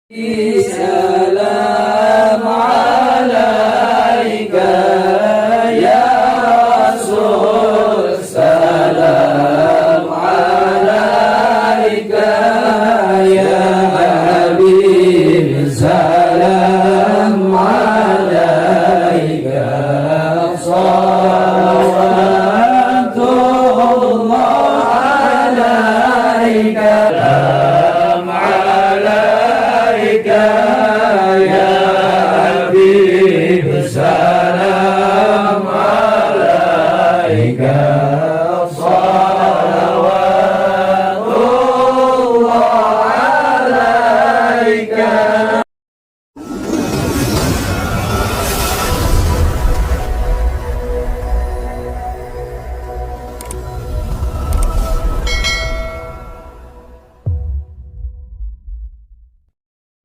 Salam alaika ya Rasul, salam alaika ya Habib, salam alaika salawatullah alaika.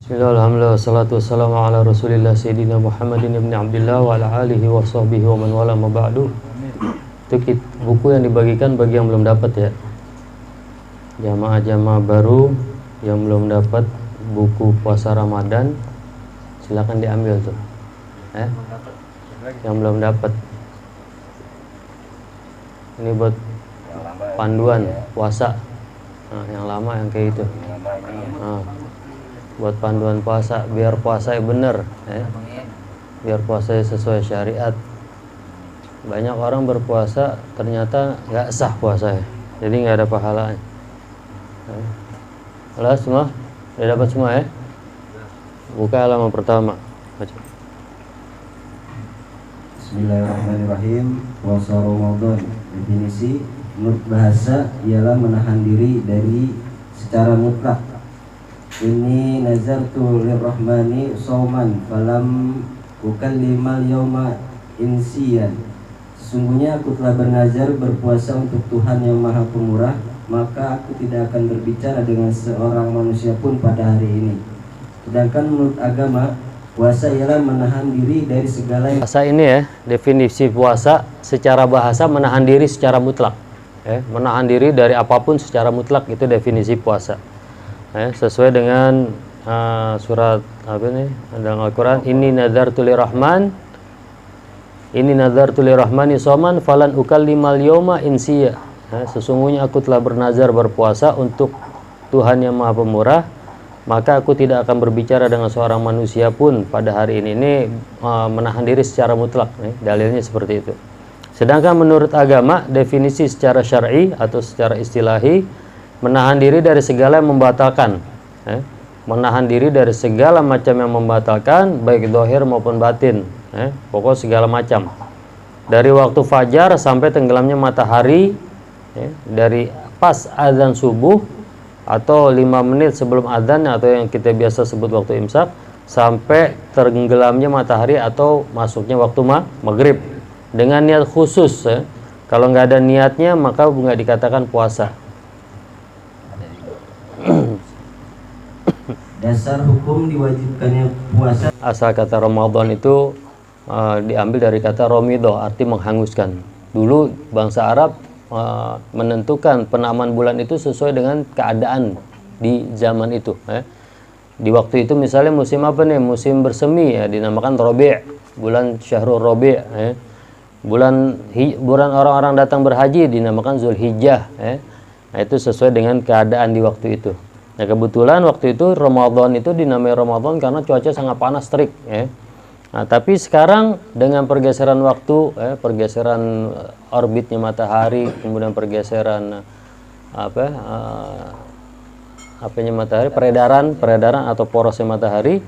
Bismillahirrahmanirrahim. Wassalatu wassalamu ala Rasulillah Sayyidina Muhammadin ibn Abdillah wa ala alihi wa sahbihi wa man wala ma ba'du. Itu buku yang dibagikan bagi yang belum dapat ya. Jamaah-jamaah baru yang belum dapat buku puasa Ramadan, silakan diambil tuh. Yang belum dapat. Ini buat panduan puasa. Nah, yang lama yang kayak itu. Nah, buat panduan puasa, biar puasanya bener biar puasanya sesuai syariat. Banyak orang berpuasa ternyata nggak sah puasanya, jadi nggak ada pahalanya. Halo semua, udah dapat semua ya? Buka halaman pertama. Baca. Bismillahirrahmanirrahim. Puasa Ramadan, definisi menurut bahasa ialah menahan diri dari secara mutlak. Ini nazartu lirrahmani sauman falam ukallimal yawma insiyan. Sesungguhnya aku telah bernazar berpuasa untuk Tuhan yang Maha Pemurah, maka aku tidak akan berbicara dengan seorang manusia pun pada hari ini. Sedangkan menurut agama, puasa ialah menahan diri dari segala yang... Puasa ini ya, definisi puasa secara bahasa menahan diri secara mutlak. Menahan diri dari apapun secara mutlak, itu definisi puasa. Sesuai dengan surat apa nih dalam Al-Quran, ini nazartu lirrahman, ini nazartu lirrahmani soman falan ukallimal yawma insiya. Sesungguhnya aku telah bernazar berpuasa untuk Tuhan yang Maha Pemurah, maka aku tidak akan berbicara dengan seorang manusia pun pada hari ini. Ini menahan diri secara mutlak, dalilnya seperti itu. Sedangkan menurut agama, definisi secara syar'i atau secara istilahi, menahan diri dari segala yang membatalkan, menahan diri dari segala macam yang membatalkan, baik zahir maupun batin, pokok segala macam. Dari waktu fajar sampai tenggelamnya matahari, dari pas azan subuh atau 5 menit sebelum azan atau yang kita biasa sebut waktu imsak, sampai tenggelamnya matahari atau masuknya waktu maghrib, dengan niat khusus. Kalau nggak ada niatnya maka nggak dikatakan puasa. Dasar hukum diwajibkannya puasa. Asal kata Ramadan itu diambil dari kata romido, arti menghanguskan. Dulu bangsa Arab menentukan penamaan bulan itu sesuai dengan keadaan di zaman itu. Di waktu itu misalnya musim apa nih? Musim bersemi ya, dinamakan Rabi', bulan Syahrul Rabi'. Bulan orang-orang datang berhaji dinamakan Zulhijjah. Nah, itu sesuai dengan keadaan di waktu itu. Nah, kebetulan waktu itu Ramadan itu dinamai Ramadan karena cuaca sangat panas terik. Nah, tapi sekarang dengan pergeseran waktu, pergeseran orbitnya matahari, kemudian pergeseran matahari, peredaran atau porosnya matahari,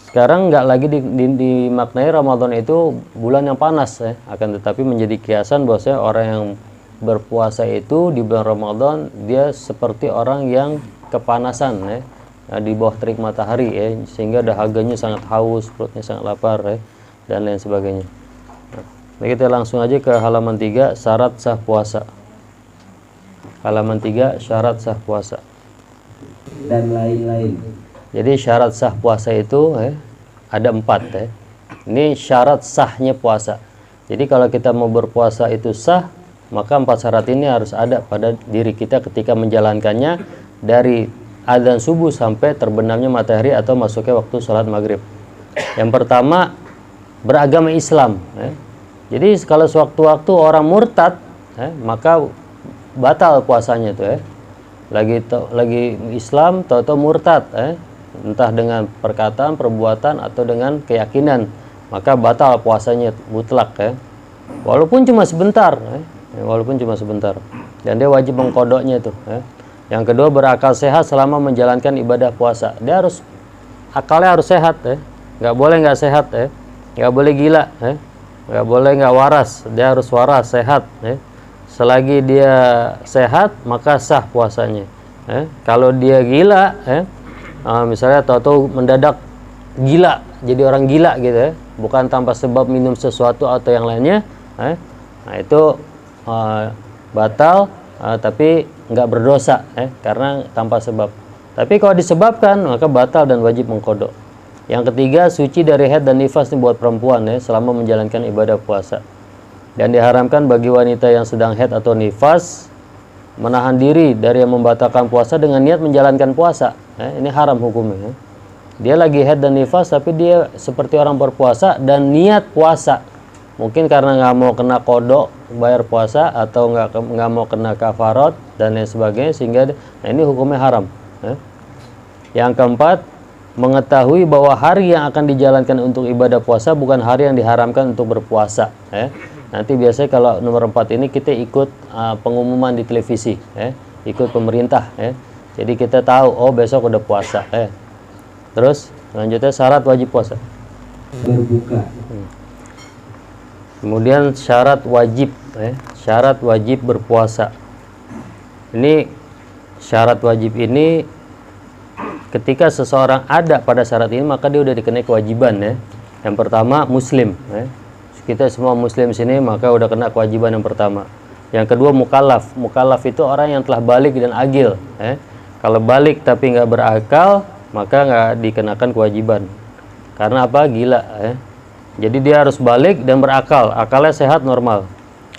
sekarang nggak lagi dimaknai Ramadan itu bulan yang panas, akan tetapi menjadi kiasan bahwasanya orang yang berpuasa itu di bulan Ramadan dia seperti orang yang kepanasan, di bawah terik matahari, sehingga dahaganya sangat haus, perutnya sangat lapar, dan lain sebagainya. Nah, kita langsung aja ke halaman 3, syarat sah puasa. Halaman 3, syarat sah puasa Dan lain-lain. Jadi syarat sah puasa itu ada 4. Ini syarat sahnya puasa. Jadi kalau kita mau berpuasa itu sah, maka 4 syarat ini harus ada pada diri kita ketika menjalankannya, dari adzan subuh sampai terbenamnya matahari atau masuknya waktu sholat maghrib. Yang pertama, beragama Islam. Jadi kalau sewaktu-waktu orang murtad, maka batal puasanya tuh. Lagi Islam, tahu-tahu murtad, entah dengan perkataan, perbuatan atau dengan keyakinan, maka batal puasanya mutlak. Walaupun cuma sebentar, dan dia wajib mengkodoknya itu. Yang kedua, berakal sehat selama menjalankan ibadah puasa. Dia harus akalnya harus sehat, nggak boleh nggak sehat, nggak boleh gila, nggak boleh nggak waras. Dia harus waras, sehat. Selagi dia sehat, maka sah puasanya. Kalau dia gila, misalnya tahu-tahu mendadak gila, jadi orang gila gitu, bukan tanpa sebab minum sesuatu atau yang lainnya, nah itu batal, tapi nggak berdosa, karena tanpa sebab. Tapi kalau disebabkan, maka batal dan wajib mengkodok. Yang ketiga, suci dari haid dan nifas ini buat perempuan, selama menjalankan ibadah puasa. Dan diharamkan bagi wanita yang sedang haid atau nifas menahan diri dari yang membatalkan puasa dengan niat menjalankan puasa. Ini haram hukumnya. Dia lagi haid dan nifas, tapi dia seperti orang berpuasa dan niat puasa. Mungkin karena nggak mau kena kodok bayar puasa, atau nggak mau kena kafarat dan lain sebagainya, sehingga ini hukumnya haram. Yang keempat, mengetahui bahwa hari yang akan dijalankan untuk ibadah puasa bukan hari yang diharamkan untuk berpuasa. Nanti biasanya kalau nomor 4 ini kita ikut pengumuman di televisi, ikut pemerintah. Jadi kita tahu, oh besok udah puasa. Terus selanjutnya syarat wajib puasa. Berbuka. Kemudian syarat wajib berpuasa. Ini syarat wajib ini ketika seseorang ada pada syarat ini, maka dia udah dikenai kewajiban. Yang pertama, muslim. Kita semua muslim sini, maka udah kena kewajiban yang pertama. Yang kedua, mukallaf. Mukallaf itu orang yang telah balik dan agil. Kalau balik tapi nggak berakal, maka nggak dikenakan kewajiban. Karena apa? Gila. Jadi dia harus balik dan berakal. Akalnya sehat, normal.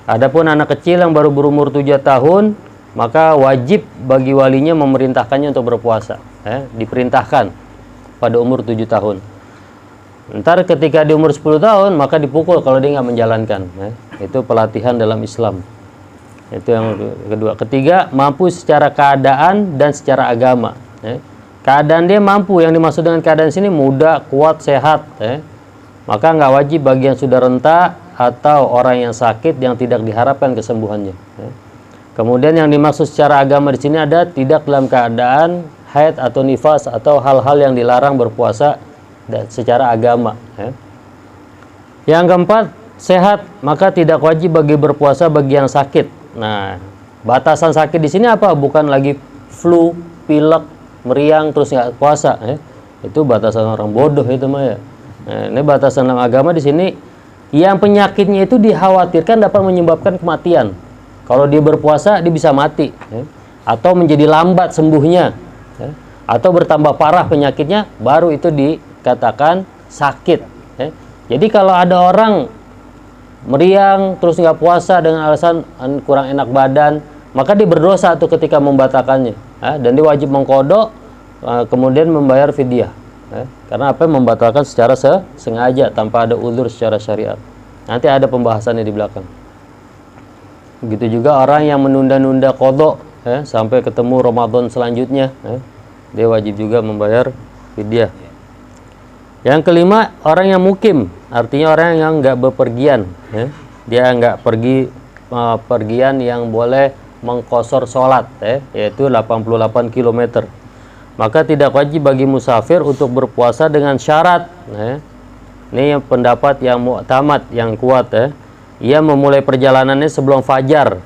Adapun anak kecil yang baru berumur 7 tahun, maka wajib bagi walinya memerintahkannya untuk berpuasa. Diperintahkan pada umur 7 tahun. Ntar ketika di umur 10 tahun, maka dipukul kalau dia nggak menjalankan. Itu pelatihan dalam Islam. Itu yang kedua. Ketiga, mampu secara keadaan dan secara agama. Keadaan dia mampu, yang dimaksud dengan keadaan sini muda, kuat, sehat. Maka nggak wajib bagi yang sudah renta atau orang yang sakit yang tidak diharapkan kesembuhannya. Kemudian yang dimaksud secara agama di sini ada tidak dalam keadaan haid atau nifas atau hal-hal yang dilarang berpuasa secara agama. Yang keempat, sehat, maka tidak wajib bagi berpuasa bagi yang sakit. Nah, batasan sakit di sini apa? Bukan lagi flu, pilek, meriang terus nggak puasa. Itu batasan orang bodoh itu mah ya. Ini batasan dalam agama di sini, yang penyakitnya itu dikhawatirkan dapat menyebabkan kematian. Kalau dia berpuasa, dia bisa mati, atau menjadi lambat sembuhnya, atau bertambah parah penyakitnya, baru itu dikatakan sakit. Jadi kalau ada orang meriang terus nggak puasa dengan alasan kurang enak badan, maka dia berdosa tuh ketika membatalkannya, dan dia wajib mengkodok, kemudian membayar fidyah. Karena apa? Membatalkan secara sengaja tanpa ada uzur secara syariat. Nanti ada pembahasannya di belakang. Begitu juga orang yang menunda-nunda kodok sampai ketemu Ramadan selanjutnya, dia wajib juga membayar fidyah. Yang kelima, orang yang mukim, artinya orang yang nggak bepergian. Dia nggak pergi pergian yang boleh mengqosor sholat, yaitu 88 km. Maka tidak wajib bagi musafir untuk berpuasa dengan syarat. Ini yang pendapat yang mu'tamad, yang kuat. Ia memulai perjalanannya sebelum fajar,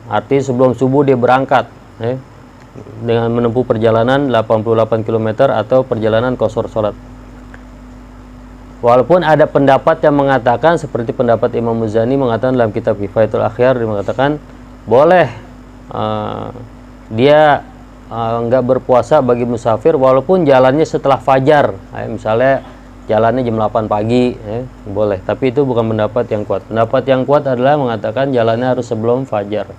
artinya sebelum subuh dia berangkat, dengan menempuh perjalanan 88 km atau perjalanan qosor sholat. Walaupun ada pendapat yang mengatakan, seperti pendapat Imam Muzani mengatakan dalam kitab Kifayatul Akhyar, dia mengatakan boleh dia nggak berpuasa bagi musafir walaupun jalannya setelah fajar. Misalnya jalannya jam 8 pagi, boleh. Tapi itu bukan pendapat yang kuat. Pendapat yang kuat adalah mengatakan jalannya harus sebelum fajar.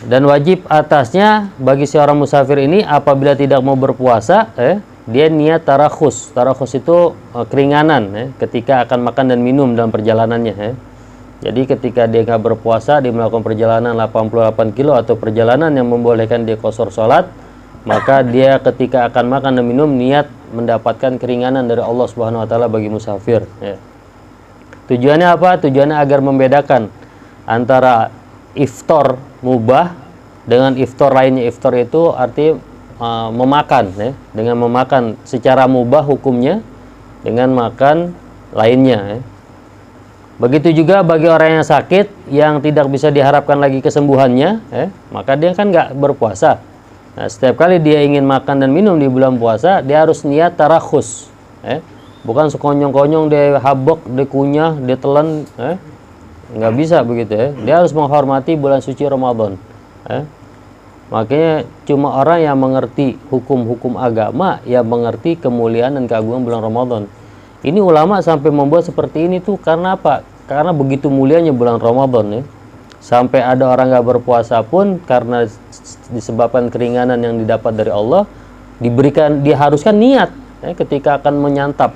Dan wajib atasnya bagi seorang musafir ini apabila tidak mau berpuasa, dia niat tarakhus. Tarakhus itu keringanan, ketika akan makan dan minum dalam perjalanannya. Jadi ketika dia nggak berpuasa, dia melakukan perjalanan 88 kilo atau perjalanan yang membolehkan dia qashar sholat, maka dia ketika akan makan dan minum niat mendapatkan keringanan dari Allah Subhanahu Wa Taala bagi musafir. Tujuannya apa? Tujuannya agar membedakan antara iftar mubah dengan iftar lainnya. Iftar itu arti memakan, dengan memakan secara mubah hukumnya, dengan makan lainnya. Begitu juga bagi orang yang sakit yang tidak bisa diharapkan lagi kesembuhannya, maka dia kan nggak berpuasa. Nah, setiap kali dia ingin makan dan minum di bulan puasa, dia harus niat tarakhus, bukan sekonyong-konyong dia habok, dia kunyah, dia telan, nggak bisa begitu. Dia harus menghormati bulan suci Ramadan. Makanya cuma orang yang mengerti hukum-hukum agama yang mengerti kemuliaan dan keagungan bulan Ramadan. Ini ulama sampai membuat seperti ini tuh karena apa? Karena begitu mulianya bulan Ramadan, sampai ada orang nggak berpuasa pun karena disebabkan keringanan yang didapat dari Allah, diharuskan niat ketika akan menyantap,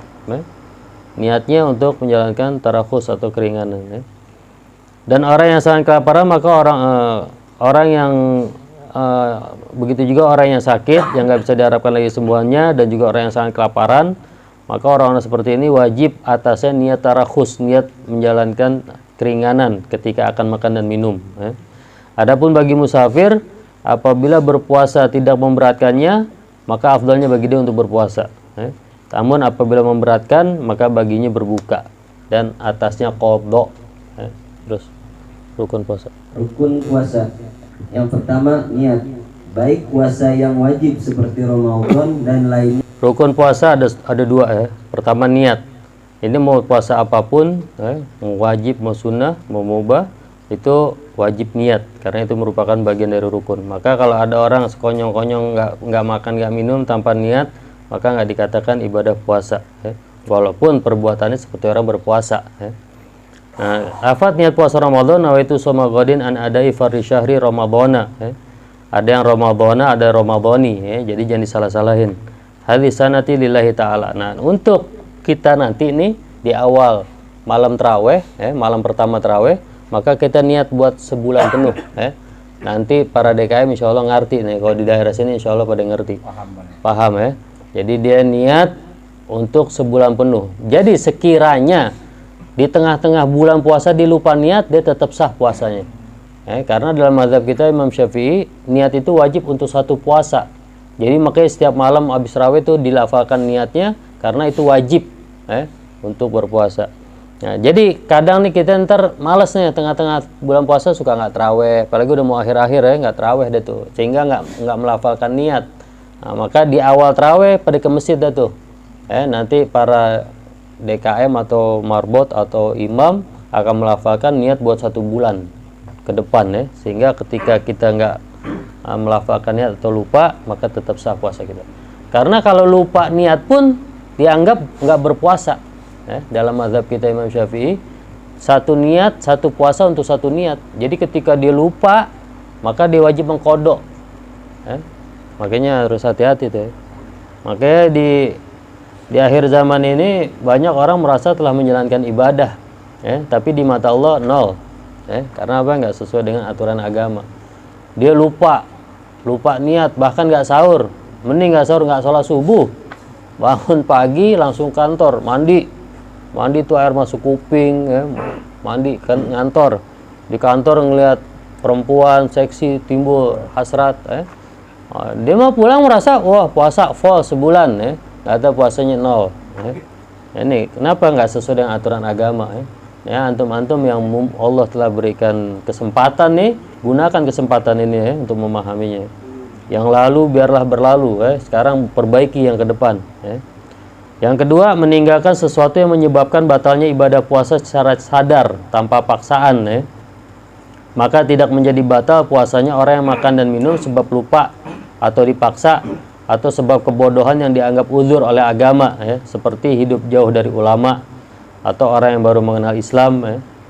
niatnya untuk menjalankan tarakhus atau keringanan. Dan orang yang sangat kelaparan, maka orang yang begitu juga orang yang sakit yang nggak bisa diharapkan lagi sembuhannya, dan juga orang yang sangat kelaparan, maka orang-orang seperti ini wajib atasnya niat tarakhus, niat menjalankan keringanan ketika akan makan dan minum. Adapun bagi musafir, apabila berpuasa tidak memberatkannya, maka afdalnya bagi dia untuk berpuasa. Namun apabila memberatkan, maka baginya berbuka dan atasnya qadha. Terus rukun puasa. Rukun puasa. Yang pertama niat, baik puasa yang wajib seperti Ramadan dan lainnya. Rukun puasa ada dua. Pertama niat. Ini mau puasa apapun, mau wajib, mau sunnah, mau mubah, itu wajib niat karena itu merupakan bagian dari rukun. Maka kalau ada orang sekonyong-konyong nggak makan nggak minum tanpa niat, maka nggak dikatakan ibadah puasa. Walaupun perbuatannya seperti orang berpuasa. Nah, lafaz niat puasa Ramadan, nawaitu shoma ghadin an adai fardhi syahri ramadhana. Ada yang ramadhana, ada ramadhani, jadi jangan disalah-salahin. Hadis sanati lillahi ta'ala. Nah, untuk kita nanti nih di awal malam tarawih, malam pertama tarawih, maka kita niat buat sebulan penuh. Nanti para DKM insya Allah ngerti nih, kalau di daerah sini insya Allah pada ngerti. Paham ya? Jadi dia niat untuk sebulan penuh. Jadi sekiranya di tengah-tengah bulan puasa dia lupa niat, dia tetap sah puasanya. Karena dalam mazhab kita Imam Syafi'i, niat itu wajib untuk satu puasa. Jadi makanya setiap malam habis raweh itu dilafalkan niatnya karena itu wajib untuk berpuasa. Nah, jadi kadang nih kita ntar males nih tengah-tengah bulan puasa suka nggak taraweh, apalagi udah mau akhir-akhir nggak taraweh deh tuh, sehingga nggak melafalkan niat. Nah, maka di awal taraweh pada ke masjid dah tuh, nanti para DKM atau marbot atau imam akan melafalkan niat buat 1 bulan ke depan, sehingga ketika kita nggak melafalkan niat atau lupa, maka tetap sah puasa kita. Karena kalau lupa niat pun dianggap nggak berpuasa. Dalam mazhab kita Imam Syafi'i, 1 niat, 1 puasa untuk 1 niat. Jadi ketika dia lupa, maka dia wajib mengqadha. Makanya harus hati-hati tuh. Makanya di akhir zaman ini banyak orang merasa telah menjalankan ibadah, tapi di mata Allah nol. Karena apa? Nggak sesuai dengan aturan agama. Dia lupa niat, bahkan nggak sahur. Mending nggak sahur, nggak sholat subuh, bangun pagi langsung kantor, mandi tuh air masuk kuping, mandi kan ngantor. Di kantor ngelihat perempuan seksi timbul hasrat, dia mau pulang merasa wah puasa full sebulan, ternyata puasanya nol. Ini kenapa nggak sesuai dengan aturan agama? Antum-antum yang Allah telah berikan kesempatan nih, gunakan kesempatan ini untuk memahaminya. Yang lalu biarlah berlalu, sekarang perbaiki yang ke depan. Yang kedua, meninggalkan sesuatu yang menyebabkan batalnya ibadah puasa secara sadar tanpa paksaan, maka tidak menjadi batal puasanya orang yang makan dan minum sebab lupa atau dipaksa atau sebab kebodohan yang dianggap uzur oleh agama, seperti hidup jauh dari ulama atau orang yang baru mengenal Islam,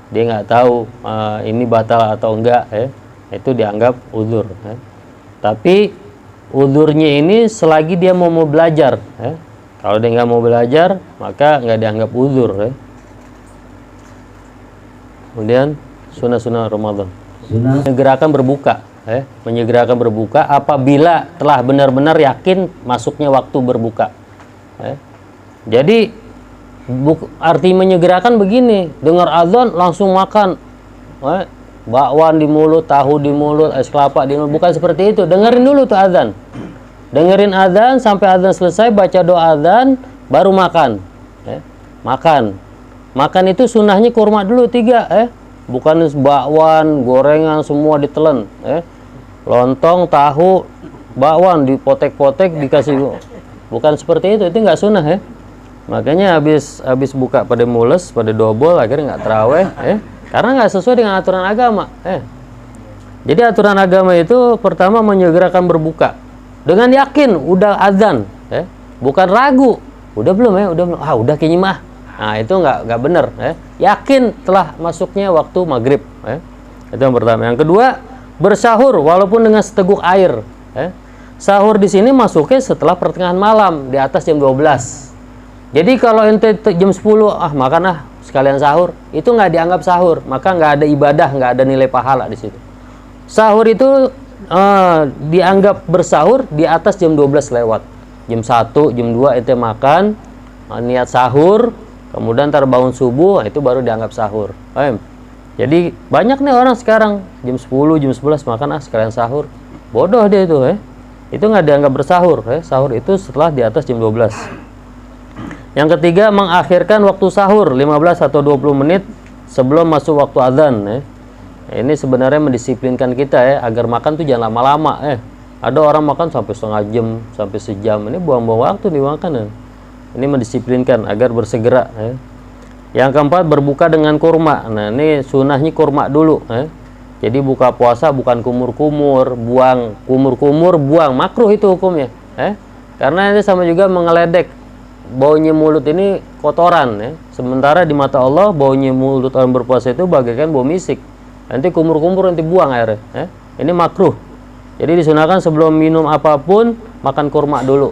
dia nggak tahu ini batal atau enggak, itu dianggap uzur. Tapi uzurnya ini selagi dia mau belajar. Kalau dia nggak mau belajar, maka nggak dianggap uzur. Kemudian sunnah-sunnah Ramadan. Menyegerakan berbuka. Menyegerakan berbuka apabila telah benar-benar yakin masuknya waktu berbuka. Jadi arti menyegerakan begini, dengar azan langsung makan. Bakwan di mulut, tahu di mulut, es kelapa di mulut. Bukan seperti itu. Dengerin dulu tuh azan. Dengerin azan sampai azan selesai, baca doa azan, baru makan. Makan itu sunnahnya kurma dulu 3. Bukan bakwan, gorengan semua ditelan. Lontong, tahu, bakwan dipotek-potek dikasih. Bukan seperti itu nggak sunnah. Makanya habis buka pada mules, pada dobol, akhirnya nggak terawih. Karena nggak sesuai dengan aturan agama. Jadi aturan agama itu pertama menyegerakan berbuka dengan yakin udah azan, bukan ragu. Udah belum udah belum. Udah kayaknya mah. Nah itu nggak benar. Yakin telah masuknya waktu maghrib. Itu yang pertama. Yang kedua, bersahur walaupun dengan seteguk air. Sahur di sini masuknya setelah pertengahan malam di atas jam 12. Jadi kalau ente jam 10 makan sekalian sahur, itu nggak dianggap sahur, maka nggak ada ibadah, nggak ada nilai pahala di situ. Sahur itu dianggap bersahur di atas jam 12 lewat. Jam 1, jam 2 ente makan, niat sahur, kemudian ntar bangun subuh, itu baru dianggap sahur. Jadi banyak nih orang sekarang jam 10, jam 11 makan sekalian sahur. Bodoh dia itu. Itu nggak dianggap bersahur. Sahur itu setelah di atas jam 12. Yang ketiga, mengakhirkan waktu sahur 15 atau 20 menit sebelum masuk waktu azan. Ini sebenarnya mendisiplinkan kita agar makan tuh jangan lama-lama. Ada orang makan sampai setengah jam, sampai sejam. Ini buang-buang waktu dimakan. Ini mendisiplinkan agar bersegera. Yang keempat, berbuka dengan kurma. Nah ini sunnahnya kurma dulu. Jadi buka puasa bukan kumur-kumur, buang kumur-kumur, buang, makruh itu hukumnya. Karena ini sama juga mengeledek. Baunya mulut ini kotoran. Sementara di mata Allah baunya mulut orang berpuasa itu bagaikan bau misik. Nanti kumur-kumur nanti buang airnya. Ini makruh. Jadi disunahkan sebelum minum apapun makan kurma dulu.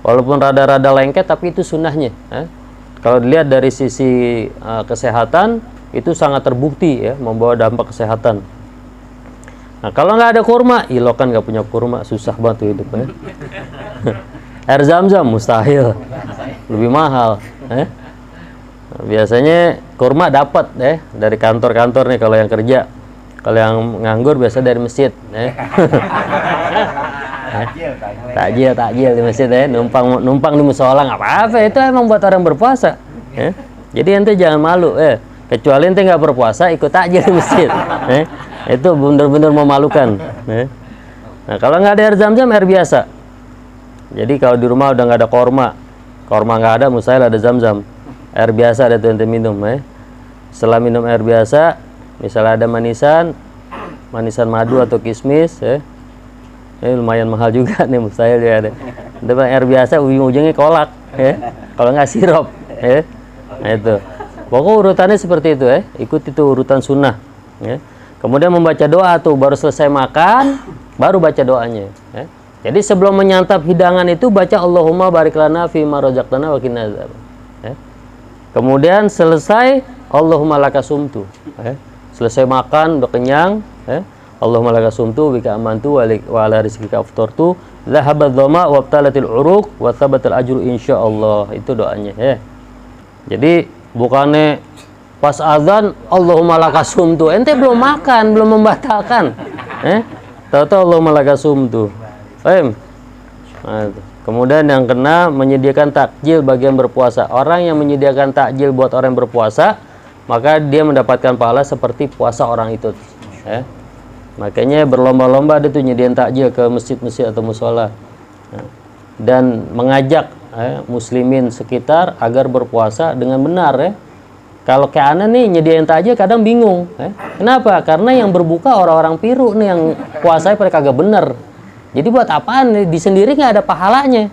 Walaupun rada-rada lengket tapi itu sunnahnya. Kalau dilihat dari sisi kesehatan itu sangat terbukti membawa dampak kesehatan. Nah kalau nggak ada kurma, kan nggak punya kurma, susah banget hidup. Air zam-zam mustahil, lebih mahal. Biasanya kurma dapat dari kantor-kantor nih kalau yang kerja. Kalau yang nganggur biasa dari masjid. Takjil di masjid numpang di musola nggak apa-apa, itu emang buat orang berpuasa. Jadi ente jangan malu. Kecuali ente nggak berpuasa ikut takjil di masjid. Itu benar-benar memalukan. Nah kalau nggak ada air zam-zam, air biasa. Jadi kalau di rumah udah nggak ada korma nggak ada, mustahil ada zam-zam. Air biasa ada tuh ente minum. Setelah minum air biasa, misalnya ada manisan madu atau kismis, ini lumayan mahal juga nih, mustahil ya ada. Air biasa ujung-ujungnya kolak, kalau nggak sirup. Nah itu. Pokok urutannya seperti itu, ikut itu urutan sunnah. Kemudian membaca doa tuh, baru selesai makan, baru baca doanya. Jadi sebelum menyantap hidangan itu baca Allahumma barik lana fima razaqtana wa qina azab. Kemudian selesai Allahumma lakasumtu. Selesai makan udah kenyang, Allahumma lakasumtu bika amantu wa ala rizqika aftartu dhahabadh dhama wa abtalatil uruq wa thabatal ajru insyaallah. Itu doanya. Jadi bukannya pas azan Allahumma lakasumtu, ente belum makan, belum membatalkan. Tahu-tahu Allahumma lakasumtu. Nah, kemudian yang kena menyediakan takjil bagi yang berpuasa. Orang yang menyediakan takjil buat orang yang berpuasa, maka dia mendapatkan pahala seperti puasa orang itu. Makanya berlomba-lomba dia tuh nyediain takjil ke masjid-masjid atau musola. Dan mengajak muslimin sekitar agar berpuasa dengan benar. Kalau kayak aneh nih nyediain takjil kadang bingung. Kenapa? Karena yang berbuka orang-orang piru nih, yang puasanya pada kagak bener. Jadi buat apaan? Di sendiri nggak ada pahalanya.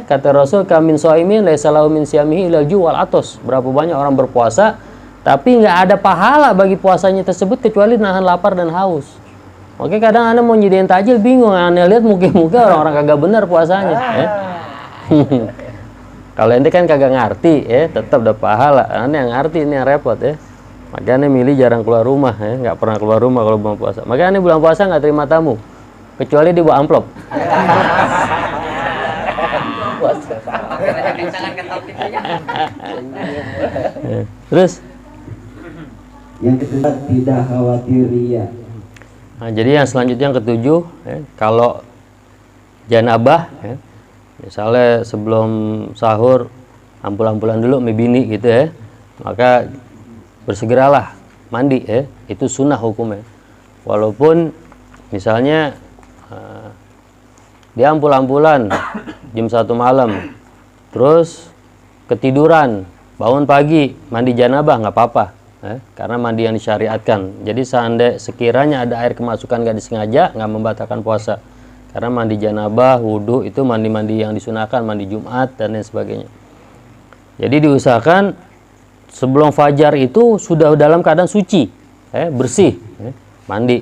Kata Rasul, kamin soimin laisa lahu min siyamihi illa ju' wal atos. Berapa banyak orang berpuasa tapi nggak ada pahala bagi puasanya tersebut kecuali nahan lapar dan haus. Oke, kadang anda mau nyediain takjil bingung, anda lihat muka-muka orang-orang kagak benar puasanya. Kalau ente kan kagak ngerti, tetap dapat pahala. Anda yang ngerti ini yang repot ya. Makanya milih jarang keluar rumah, nggak pernah keluar rumah kalau bulan puasa. Makanya bulan puasa nggak terima tamu, kecuali di bawa amplop. Terus Yang ketiga, tidak khawatir ria. nah, jadi yang selanjutnya yang ketujuh, kalau janabah, misalnya sebelum sahur ampul-ampulan dulu sama bini gitu ya, maka bersegeralah mandi itu sunnah hukumnya. Walaupun misalnya dia ampul-ampulan jam 1 malam, terus ketiduran, bangun pagi mandi janabah nggak apa-apa, karena mandi yang disyariatkan. Jadi sekiranya ada air kemasukan nggak disengaja, nggak membatalkan puasa. Karena mandi janabah, wudhu itu mandi-mandi yang disunahkan, mandi Jumat dan lain sebagainya. Jadi diusahakan sebelum fajar itu sudah dalam keadaan suci, bersih, mandi.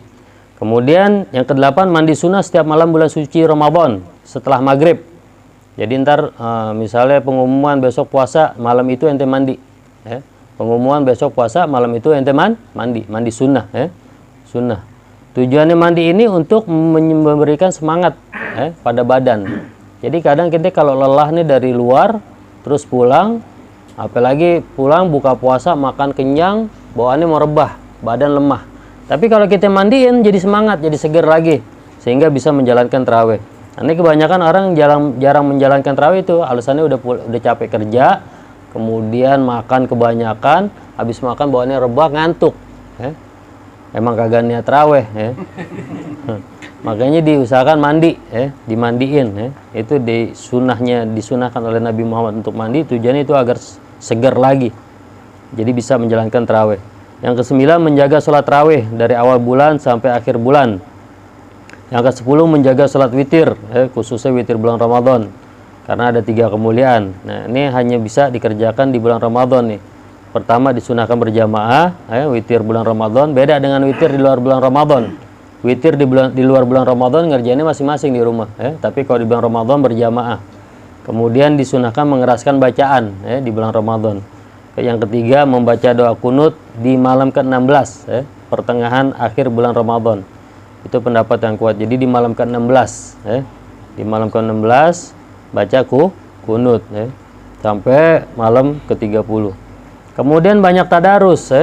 Kemudian yang ke-8, mandi sunnah setiap malam bulan suci Ramadan setelah maghrib. Jadi ntar misalnya pengumuman besok puasa, malam itu ente mandi. Pengumuman besok puasa, malam itu ente mandi sunnah. Sunnah. Tujuannya mandi ini untuk memberikan semangat pada badan. Jadi kadang kita kalau lelah nih dari luar, terus pulang, apalagi pulang buka puasa, makan kenyang, bawaannya mau rebah, badan lemah. Tapi kalau kita mandiin jadi semangat, jadi seger lagi, sehingga bisa menjalankan tarawih. Ini kebanyakan orang jarang menjalankan tarawih itu, alasannya udah capek kerja, kemudian makan kebanyakan, habis makan bawaannya rebah, ngantuk. Emang kagak niat tarawih. Makanya diusahakan mandi, dimandiin. Itu disunahkan oleh Nabi Muhammad untuk mandi, tujuannya itu agar segar lagi, jadi bisa menjalankan tarawih. Yang ke-9, menjaga sholat tarawih dari awal bulan sampai akhir bulan. Yang ke-10, menjaga sholat witir, khususnya witir bulan Ramadan, karena ada 3 kemuliaan. Nah, ini hanya bisa dikerjakan di bulan Ramadan nih. Pertama, disunahkan berjamaah, witir bulan Ramadan, beda dengan witir di luar bulan Ramadan. Witir di luar bulan Ramadan ngerjainnya masing-masing di rumah, tapi kalau di bulan Ramadan berjamaah. Kemudian disunahkan mengeraskan bacaan di bulan Ramadan. Yang ketiga, membaca doa kunut di malam ke-16, pertengahan akhir bulan Ramadan. Itu pendapat yang kuat. Jadi di malam ke-16, di malam ke-16 baca kunut sampai malam ke-30. Kemudian banyak tadarus,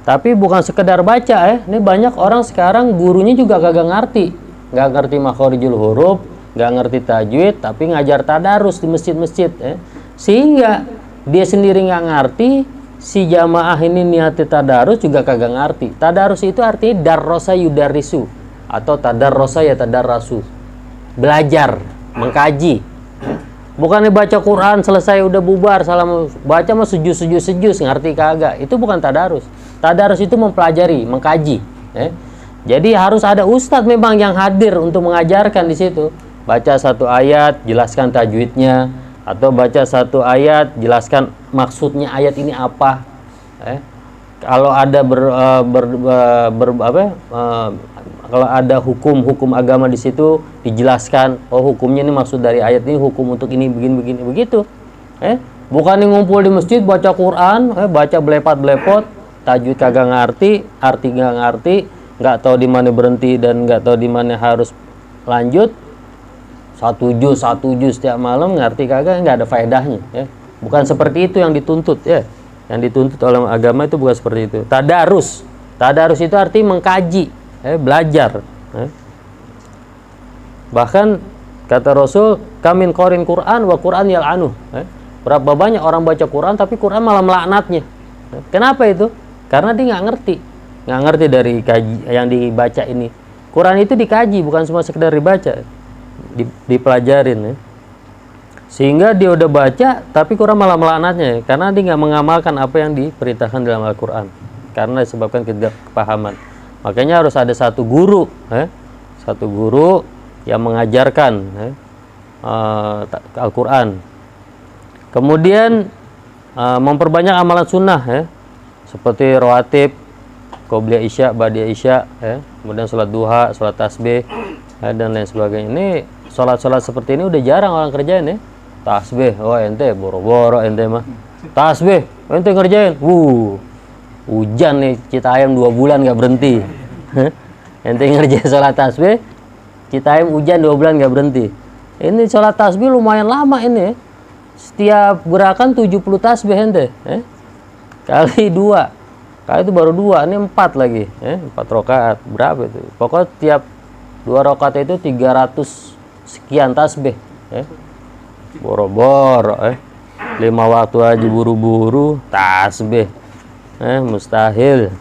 tapi bukan sekedar baca, Ini banyak orang sekarang gurunya juga kagak ngerti, nggak ngerti makhorijul huruf, nggak ngerti tajwid, tapi ngajar tadarus di masjid-masjid, sehingga dia sendiri nggak ngerti, si jamaah ini niati tadarus juga kagak ngerti. Tadarus itu artinya darrosa yudarisu atau tadarrosa ya tadarrasu, belajar, mengkaji. Bukannya baca Quran selesai udah bubar, salam baca mah sejus ngerti kagak. Itu bukan tadarus. Tadarus itu mempelajari, mengkaji. Jadi harus ada ustadz memang yang hadir untuk mengajarkan di situ. Baca satu ayat, jelaskan tajwidnya, atau baca satu ayat, jelaskan maksudnya ayat ini apa. Kalau ada kalau ada hukum agama di situ dijelaskan, oh hukumnya ini maksud dari ayat ini hukum untuk ini begini begitu. Bukan ngumpul di masjid baca Quran, baca belepat-belepot, tajwid kagak ngerti, arti nggak ngerti, nggak tahu di mana berhenti dan nggak tahu di mana harus lanjut. Satu juz setiap malam ngerti kagak, nggak ada faedahnya. Bukan seperti itu yang dituntut, Yang dituntut oleh agama itu bukan seperti itu. Tadarus itu artinya mengkaji, belajar. Bahkan kata Rasul, kamin qorin Quran wa Quran yal'anuh. Berapa banyak orang baca Quran tapi Quran malah melaknatnya. Kenapa itu? Karena dia nggak ngerti dari yang dibaca ini. Quran itu dikaji, bukan cuma sekedar dibaca, dipelajarin. Sehingga dia udah baca tapi Quran malah melaknatnya, karena dia nggak mengamalkan apa yang diperintahkan dalam Al-Quran, karena disebabkan ketidakpahaman. Makanya harus ada satu guru yang mengajarkan Al-Quran. Kemudian memperbanyak amalan sunnah, seperti rawatib, qobliyah isya, ba'diyah isya, kemudian sholat duha, sholat tasbih, dan lain sebagainya. Ini sholat-sholat seperti ini udah jarang orang kerjain ya. Tasbih, oh ente boro-boro ente mah. Tasbih, ente ngerjain. Hujan nih, Citayam 2 bulan nggak berhenti. Ente ngerjain sholat tasbih, Citayam hujan 2 bulan nggak berhenti. Ini sholat tasbih lumayan lama ini. Setiap gerakan 70 tasbih ente. Kali 2. Kali itu baru 2, ini 4 lagi. 4 rakaat. Berapa itu? Pokoknya tiap 2 rakaat itu 300 sekian tasbih. Boro-boro. 5 waktu aja buru-buru tasbih. Mustahil.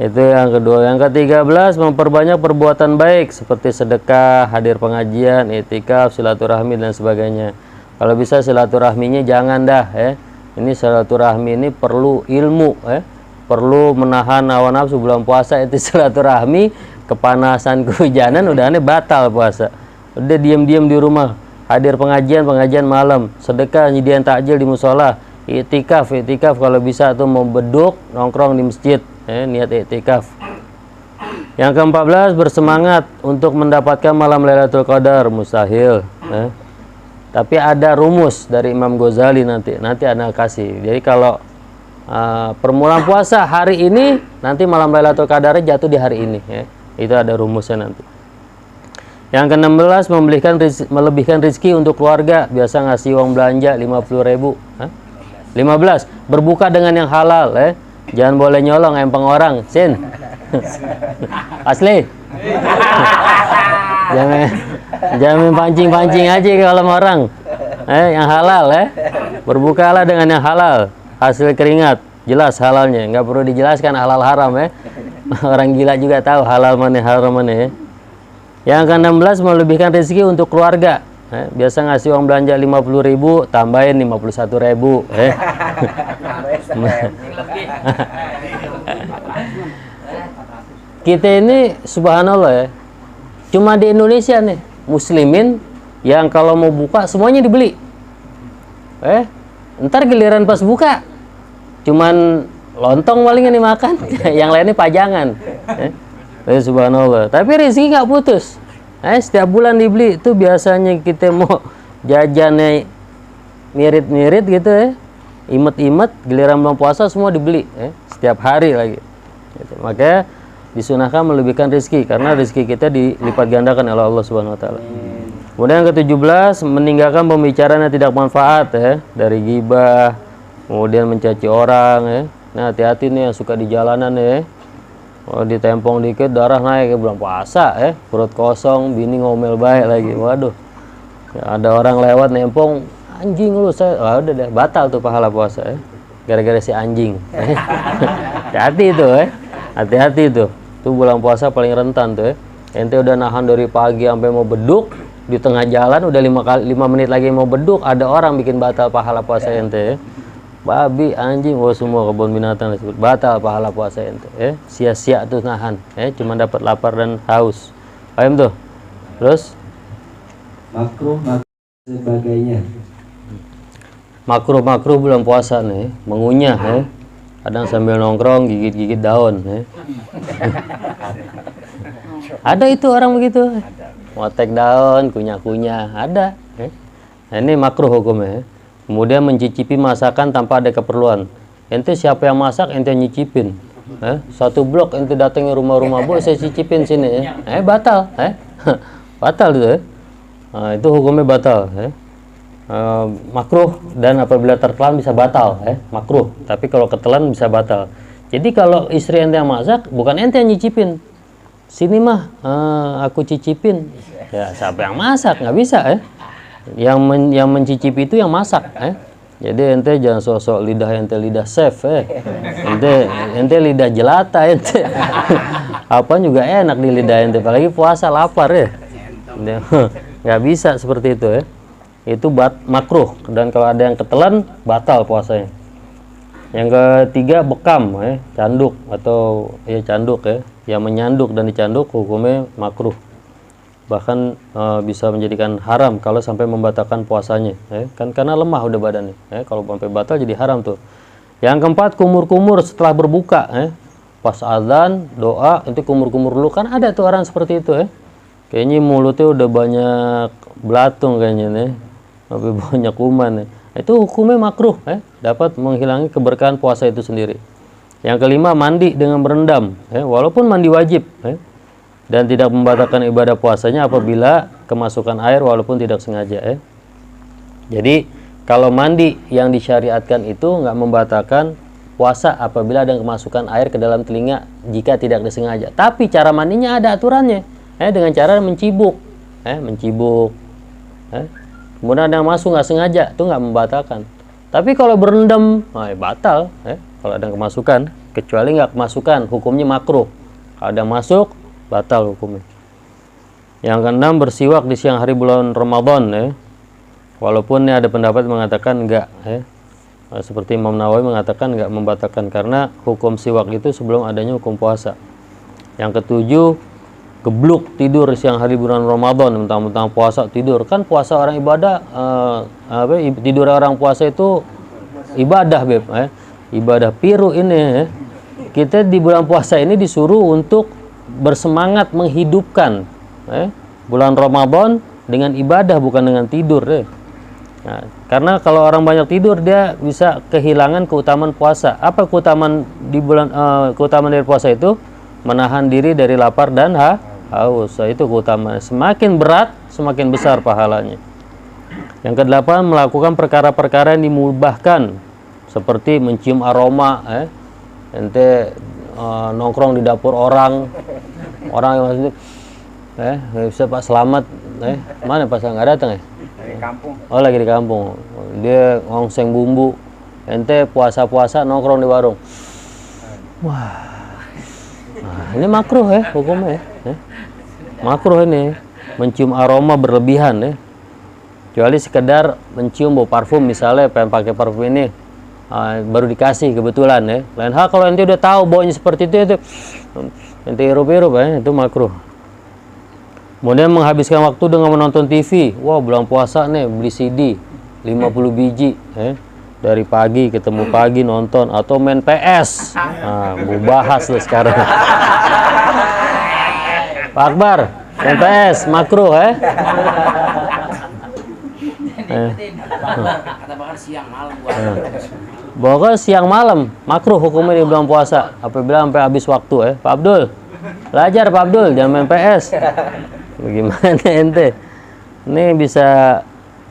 Itu yang kedua. Yang ke-13, memperbanyak perbuatan baik seperti sedekah, hadir pengajian, iktikaf, silaturahmi dan sebagainya. Kalau bisa silaturahminya jangan dah Ini silaturahmi ini perlu ilmu perlu menahan hawa nafsu. Bulan puasa itu silaturahmi, kepanasan, kehujanan udah aneh batal puasa. Udah diam-diam di rumah, hadir pengajian malam, sedekah, nyediain takjil di musola, iktikaf kalau bisa tuh mau beduk nongkrong di masjid. Niat iktikaf. Yang ke-14, bersemangat untuk mendapatkan malam Lailatul Qadar. Mustahil. Tapi ada rumus dari Imam Ghazali nanti Anda kasih. Jadi kalau permulaan puasa hari ini, nanti malam Lailatul Qadar jatuh di hari ini. Itu ada rumusnya nanti. Yang ke-16, melebihkan rezeki untuk keluarga. Biasa ngasih uang belanja 50.000. 15, berbuka dengan yang halal. Jangan boleh nyolong empang orang, Sin. Asli. Jangan pancing-pancing aja kalau sama orang. Yang halal Berbukalah dengan yang halal. Hasil keringat, jelas halalnya. Nggak perlu dijelaskan halal haram Orang gila juga tahu halal mana haram mana Yang ke-16, melebihkan rezeki untuk keluarga. Biasa ngasih uang belanja 50.000, tambahin 51.000. Kita ini subhanallah cuma di Indonesia nih muslimin yang kalau mau buka semuanya dibeli. Ntar giliran pas buka cuman lontong paling yang dimakan, yang lainnya pajangan. Subhanallah. Tapi rezeki nggak putus. Setiap bulan dibeli. Itu biasanya kita mau jajannya mirip-mirip gitu imet-imet, giliran bulan puasa semua dibeli setiap hari lagi gitu. Makanya disunahkan melebihkan rezeki karena rezeki kita dilipat gandakan oleh Allah Subhanahu wa taala. Kemudian yang ke-17, meninggalkan pembicaraan yang tidak manfaat dari ghibah, kemudian mencaci orang Nah, hati-hati nih yang suka di jalanan kalau ditempong dikit darah naik bulan puasa perut kosong, bini ngomel baik lagi. Waduh. Ada orang lewat nempong, anjing lu saya. Udah deh, batal tuh pahala puasa gara-gara si anjing. Hati-hati itu hati-hati itu. Tuh bulan puasa paling rentan tuh Ente udah nahan dari pagi sampai mau beduk, di tengah jalan udah 5 menit lagi mau beduk, ada orang bikin batal pahala puasa ente Babi, anjing, semua kebun binatang disebut batal pahala puasa ente sia-sia tuh nahan cuma dapat lapar dan haus. Paham tuh? Terus makruh sebagainya. Makruh bulan puasa nih, mengunyah kadang sambil nongkrong gigit-gigit daun Ada itu orang begitu. Ngotek daun, kunyah-kunyah, ada. Nah, ini makruh hukumnya. Kemudian mencicipi masakan tanpa ada keperluan. Ente siapa yang masak, ente nyicipin. Satu blok ente datangin rumah-rumah, Bu, saya cicipin sini batal. Batal itu Nah, itu hukumnya batal makruh, dan apabila tertelan bisa batal makruh, tapi kalau ketelan bisa batal. Jadi kalau istri ente yang masak, bukan ente yang nyicipin. Sini mah aku cicipin. Ya siapa yang masak, nggak bisa yang mencicipi itu yang masak Jadi ente jangan sosok lidah ente lidah chef ente lidah jelata ente. Apa juga enak di lidah ente, apalagi puasa lapar nggak bisa seperti itu Itu makruh, dan kalau ada yang ketelan batal puasanya. Yang ketiga, bekam canduk atau canduk yang menyanduk dan dicanduk hukumnya makruh, bahkan bisa menjadikan haram kalau sampai membatalkan puasanya kan karena lemah udah badannya kalau sampai batal jadi haram tuh. Yang keempat, kumur-kumur setelah berbuka. Pas azan, doa, itu kumur-kumur dulu. Kan ada tuh orang seperti itu. Kayaknya mulutnya udah banyak belatung kayaknya nih. Lebih banyak kuman. Itu hukumnya makruh. Dapat menghilangi keberkahan puasa itu sendiri. Yang kelima, mandi dengan berendam. Walaupun mandi wajib. Dan tidak membatalkan ibadah puasanya apabila kemasukan air walaupun tidak sengaja. Jadi kalau mandi yang disyariatkan itu nggak membatalkan puasa apabila ada kemasukan air ke dalam telinga jika tidak disengaja. Tapi cara mandinya ada aturannya, dengan cara mencibuk, mencibuk. Kemudian ada yang masuk nggak sengaja, itu nggak membatalkan. Tapi kalau berendam, batal. Kalau ada kemasukan, kecuali nggak kemasukan, hukumnya makruh. Kalau ada masuk, batal hukumnya. Yang keenam, bersiwak di siang hari bulan Ramadan. Walaupun ada pendapat mengatakan enggak. Seperti Imam Nawawi mengatakan enggak membatalkan karena hukum siwak itu sebelum adanya hukum puasa. Yang ketujuh, gebluk tidur siang hari bulan Ramadan, mentang-mentang puasa tidur. Kan puasa orang ibadah, tidur orang puasa itu ibadah, Beb. Ibadah piru ini. Kita di bulan puasa ini disuruh untuk bersemangat menghidupkan bulan Ramadan dengan ibadah, bukan dengan tidur. Nah, karena kalau orang banyak tidur dia bisa kehilangan keutamaan puasa. Apa keutamaan di keutamaan dari puasa itu? Menahan diri dari lapar dan haus. Itu keutamaan. Semakin berat, semakin besar pahalanya. Yang kedelapan, melakukan perkara-perkara yang dimubahkan seperti mencium aroma. Ente nongkrong di dapur orang yang maksudnya bisa Pak Selamat, mana Pak Selamat nggak datang ya? Di kampung. Oh, lagi di kampung. Dia ngongseng bumbu. Ente puasa-puasa nongkrong di warung. Wah. Nah, ini makruh hukumnya. Makruh ini. Mencium aroma berlebihan. Kecuali sekedar mencium bau parfum, misalnya pengen pakai parfum ini, baru dikasih kebetulan. Lain hal kalau ente udah tahu baunya seperti itu ente hirup-hirup, itu makruh. Kemudian menghabiskan waktu dengan menonton TV. Wah, bulan puasa nih beli CD 50 biji. Dari pagi ketemu pagi nonton atau main PS. Mau bahas loh sekarang. Pak Akbar, main PS makruh Kata bakar siang malam Pokoknya siang malam makruh hukumnya di bulan puasa apabila sampai habis waktu. Pak Abdul, belajar Pak Abdul, jangan main PS. Bagaimana ente? Ini bisa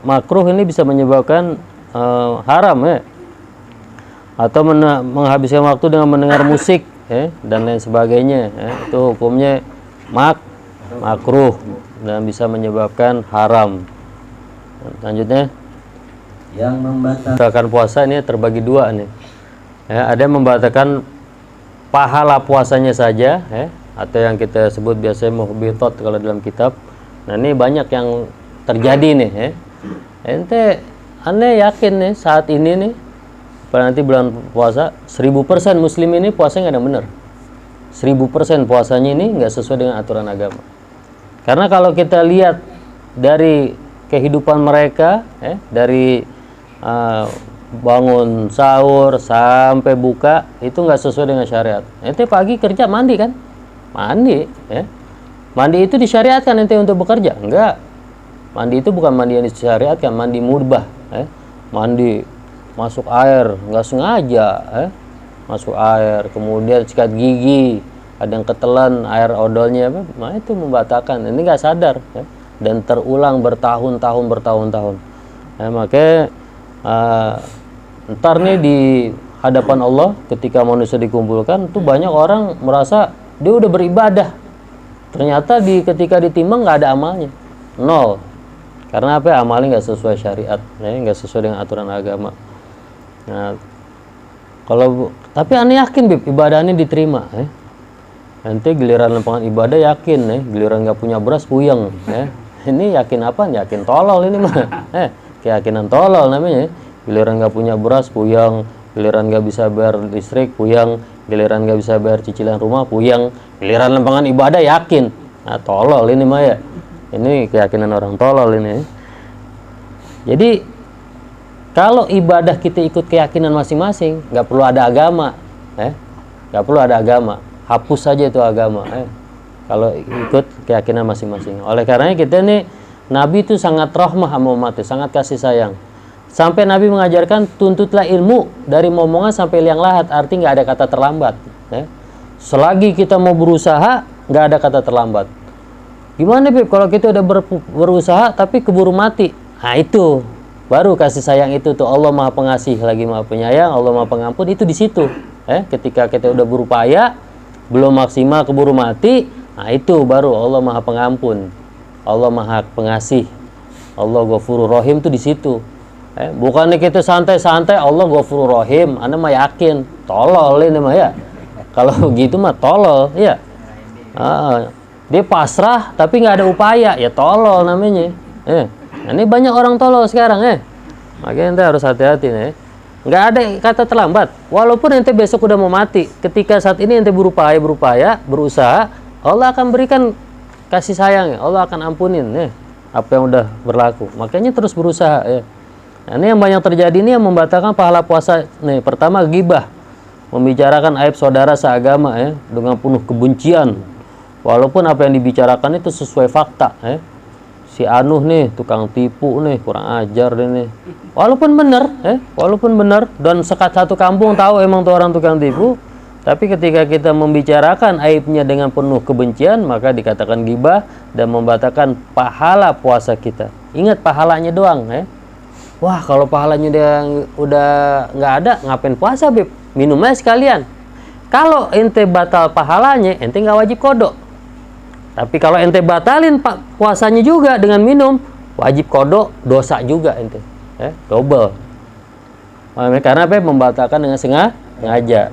makruh, ini bisa menyebabkan haram atau menghabiskan waktu dengan mendengar musik dan lain sebagainya. Itu hukumnya makruh dan bisa menyebabkan haram. Lanjutnya, yang membatalkan puasa ini terbagi dua nih. Ada yang membatalkan pahala puasanya saja, atau yang kita sebut biasanya muhbitat kalau dalam kitab. Nah, ini banyak yang terjadi nih. Ente aneh yakin nih saat ini nih, pada nanti bulan puasa 1000% muslim ini puasanya nggak ada bener. 1000% puasanya ini nggak sesuai dengan aturan agama. Karena kalau kita lihat dari kehidupan mereka, dari bangun sahur sampai buka itu nggak sesuai dengan syariat. Ente pagi kerja mandi kan? Mandi, mandi itu disyariatkan ente untuk bekerja? Enggak. Mandi itu bukan mandi yang disyariatkan, mandi mubah. Mandi masuk air nggak sengaja, masuk air, kemudian sikat gigi, ada yang ketelan air odolnya, nah itu membatalkan. Ini nggak sadar, dan terulang bertahun-tahun. Makanya ntar nih di hadapan Allah ketika manusia dikumpulkan tuh banyak orang merasa dia udah beribadah, ternyata ketika ditimbang nggak ada amalnya, 0. Karena apa? Amalnya nggak sesuai syariat, nggak sesuai dengan aturan agama. Nah, tapi aneh yakin Bib, ibadahnya diterima. Nanti giliran lempangan ibadah yakin, giliran nggak punya beras puyeng. Ini yakin apa? Yakin tolol ini mah. Keyakinan tolol namanya. Giliran nggak punya beras puyeng, giliran nggak bisa bayar listrik puyeng, giliran nggak bisa bayar cicilan rumah puyeng, giliran lempangan ibadah yakin. Nah, tolol ini mah ya. Ini keyakinan orang tolol ini. Jadi Kalau ibadah kita ikut keyakinan masing-masing, nggak perlu ada agama, nggak perlu ada agama, hapus saja itu agama, kalau ikut keyakinan masing-masing. Oleh karenanya kita nih, Nabi itu sangat rahmah sama umatnya, sangat kasih sayang. Sampai Nabi mengajarkan tuntutlah ilmu dari momongan sampai liang lahat, arti nggak ada kata terlambat. Selagi kita mau berusaha, nggak ada kata terlambat. Gimana Beb kalau kita udah berusaha tapi keburu mati? Nah itu baru kasih sayang itu tuh. Allah Maha Pengasih lagi Maha Penyayang, Allah Maha Pengampun, itu di situ. Ketika kita udah berupaya belum maksimal keburu mati, nah itu baru Allah Maha Pengampun, Allah Maha Pengasih, Allah Ghafurur Rahim tuh di situ. Bukannya kita santai-santai Allah Ghafurur Rahim, Anda mah yakin tolol ini mah ya. Kalau gitu mah tolol ya. Dia pasrah tapi nggak ada upaya, ya tolol namanya. Ini banyak orang tolol sekarang makanya ente harus hati-hati nih. Nggak ada kata terlambat. Walaupun ente besok udah mau mati, ketika saat ini ente berupaya, berusaha, Allah akan berikan kasih sayang, Allah akan ampunin apa yang udah berlaku. Makanya terus berusaha ya. Nah, ini yang banyak terjadi ini yang membatalkan pahala puasa nih. Pertama gibah, membicarakan aib saudara seagama dengan penuh kebencian. Walaupun apa yang dibicarakan itu sesuai fakta si Anuh nih tukang tipu nih, kurang ajar deh nih. Walaupun benar dan satu kampung tahu emang tuh orang tukang tipu, tapi ketika kita membicarakan aibnya dengan penuh kebencian, maka dikatakan gibah dan membatalkan pahala puasa kita. Ingat pahalanya doang Wah, kalau pahalanya udah nggak ada, ngapain puasa Beb? Minum aja sekalian. Kalau ente batal pahalanya, ente nggak wajib kodok. Tapi kalau ente batalin puasanya juga dengan minum, wajib kodok, dosa juga ente, double. Karena apa? Membatalkan dengan sengaja,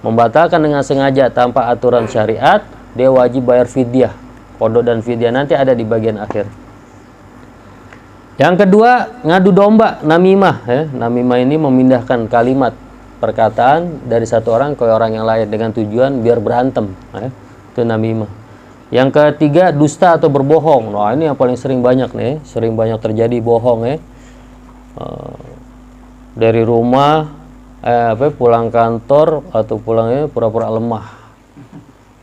membatalkan dengan sengaja tanpa aturan syariat, dia wajib bayar fidyah. Kodok dan fidyah nanti ada di bagian akhir. Yang kedua, ngadu domba, namimah. Namimah ini memindahkan kalimat perkataan dari satu orang ke orang yang lain dengan tujuan biar berantem. Itu namimah. Yang ketiga, dusta atau berbohong. Nah, ini yang paling sering banyak nih, sering banyak terjadi bohong dari rumah pulang kantor atau pulangnya pura-pura lemah.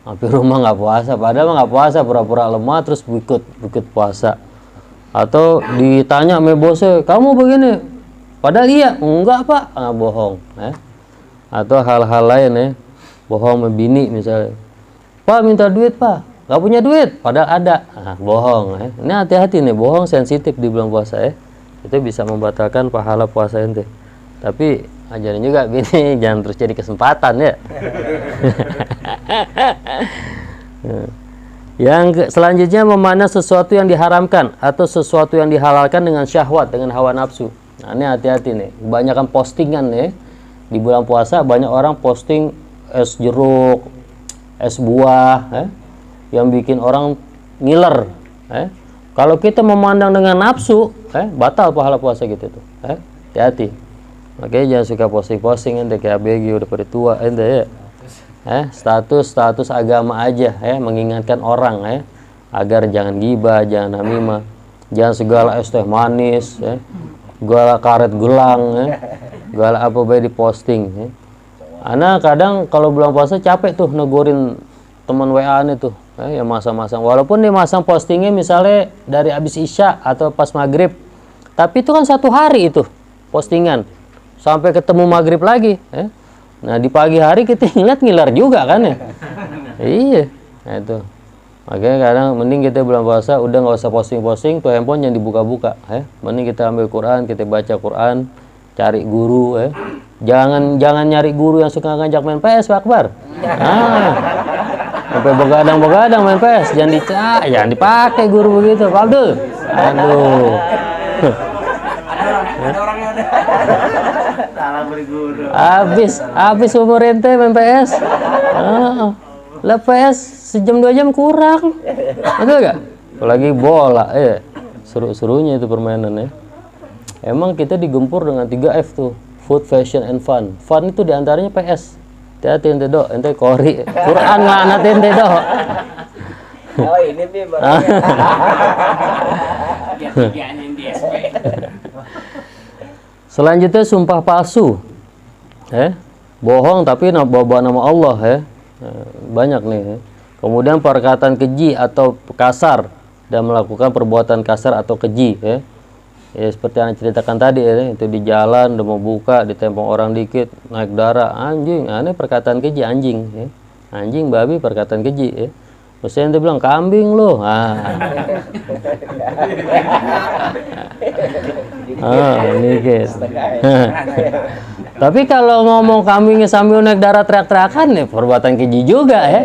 Sampai rumah nggak puasa, padahal nggak puasa, pura-pura lemah terus ikut puasa. Atau ditanya sama bosnya, "Kamu begini?" Padahal iya, enggak Pak, bohong. Atau hal-hal lain bohong sama bini misalnya. "Pak minta duit Pak." Gak punya duit, padahal ada. Bohong. Ini hati-hati nih, bohong sensitif di bulan puasa Itu bisa membatalkan pahala puasa ente. Tapi ajarin juga bini, jangan terus jadi kesempatan ya. Yang selanjutnya memandang sesuatu yang diharamkan atau sesuatu yang dihalalkan dengan syahwat, dengan hawa nafsu. Nah, ini hati-hati nih. Kebanyakan postingan di bulan puasa, banyak orang posting es jeruk, es buah yang bikin orang ngiler. Kalau kita memandang dengan nafsu, batal pahala puasa gitu tuh. Hati-hati. Makanya jangan suka posting-posting ente kayak ABG udah pada tua ente status agama aja mengingatkan orang agar jangan gibah, jangan namimah, jangan segala es teh manis, segala karet gelang, segala apa baik diposting. Ana kadang kalau bulan puasa capek tuh negurin teman WA-nya tuh yang masang-masang, walaupun dia masang postingnya misalnya dari habis isya atau pas maghrib, tapi itu kan satu hari itu postingan sampai ketemu maghrib lagi nah di pagi hari kita ngeliat ngiler juga kan iya. Nah itu makanya kadang mending kita bulan puasa udah nggak usah posting-posting tuh, handphone jangan dibuka-buka mending kita ambil Quran, kita baca Quran, cari guru jangan nyari guru yang suka ngajak main PS Pak Akbar. Sampai begadang main PS, jangan dipakai guru begitu, Pak Abdul. Aduh. Salah beri guru. Habis umur ente main PS. Lah PS sejam 2 jam kurang. Betul enggak? Apalagi bola seru-serunya itu permainan Emang kita digempur dengan 3F tuh, food, fashion, and fun. Fun itu diantaranya PS. Hati-hati ente dok, ente kori Quran ngelanat ente dok. Oh ini nih Selanjutnya sumpah palsu. Bohong tapi bawa nama Allah ya. Banyak nih. Kemudian perkataan keji atau kasar dan melakukan perbuatan kasar atau keji ya. Ya seperti yang ceritakan tadi ya, itu di jalan udah mau buka ditempong orang dikit naik darah anjing, ini perkataan keji anjing ya. Anjing babi perkataan keji ya. Terus dia bilang kambing loh. Ini guys. Tapi kalau ngomong kambingnya sambil naik darah teriak-teriakan nih perbuatan keji juga ya.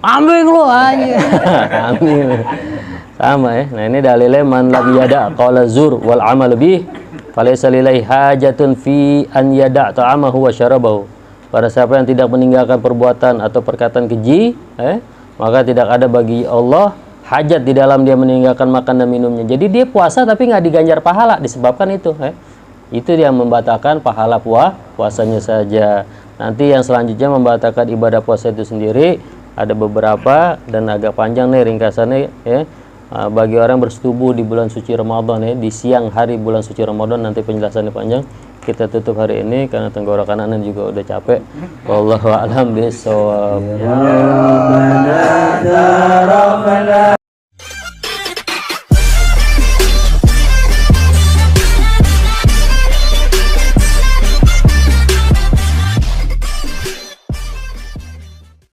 Kambing loh anjing. Kambing. Sama ya. Nah ini dalilnya man lam yada qala zur wal amal bih falaysa lillahi hajatun fi an yada ta'amahu wa syarabahu. Pada siapa yang tidak meninggalkan perbuatan atau perkataan keji, maka tidak ada bagi Allah hajat di dalam dia meninggalkan makan dan minumnya. Jadi dia puasa tapi nggak diganjar pahala disebabkan itu. Itu yang membatalkan pahala puasanya saja. Nanti yang selanjutnya membatalkan ibadah puasa itu sendiri ada beberapa dan agak panjang nih ringkasannya ya. Bagi orang bersetubuh di bulan suci Ramadan ya, di siang hari bulan suci Ramadan, nanti penjelasannya panjang. Kita tutup hari ini karena tenggorokan anan juga udah capek. Wallahu a'lam bishawab.